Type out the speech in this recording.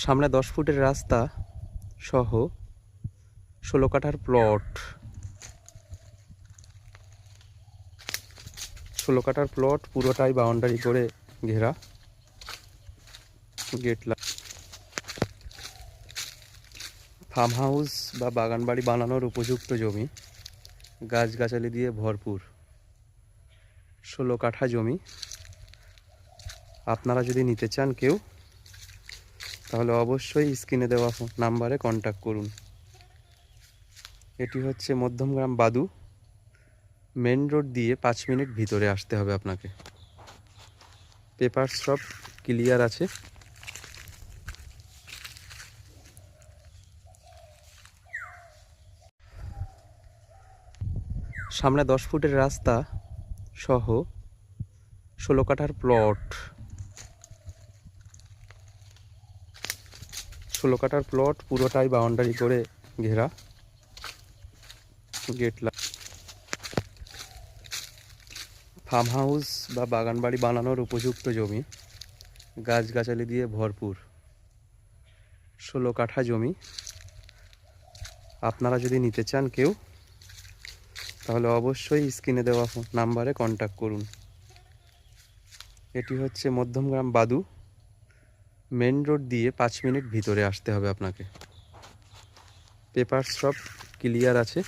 সামনে 10 ফুটের রাস্তা সহ 16 কাঠার প্লট। 16 কাঠার প্লট, পুরোটাই বাউন্ডারি করে ঘেরা, গেট। ফার্ম হাউস বা বাগান বাড়ি বানানোর উপযুক্ত জমি, গাছগাছালি দিয়ে ভরপুর। 16 কাঠা জমি। আপনারা যদি নিতে চান কেউ, তাহলে অবশ্যই স্ক্রিনে দেওয়া নাম্বারে কন্ট্যাক্ট করুন। এটি হচ্ছে মধ্যমগ্রাম বাদু, মেন রোড দিয়ে 5 মিনিট ভিতরে আসতে হবে আপনাকে। পেপার সব ক্লিয়ার আছে। সামনে 10 ফুটের রাস্তা সহ 16 কাঠার প্লট। 16 কাঠার প্লট, পুরোটাই বাউন্ডারি করে ঘেরা, গেট। ফার্ম হাউস বা বাগান বাড়ি বানানোর উপযুক্ত জমি, গাছগাছালি দিয়ে ভরপুর। 16 কাঠা জমি। আপনারা যদি নিতে চান কেউ, তাহলে অবশ্যই স্ক্রিনে দেওয়া নাম্বারে কন্ট্যাক্ট করুন। এটি হচ্ছে মধ্যমগ্রাম বাদু, মেন রোড দিয়ে 5 মিনিট ভিতরে আসতে হবে আপনাকে। পেপার সব ক্লিয়ার আছে।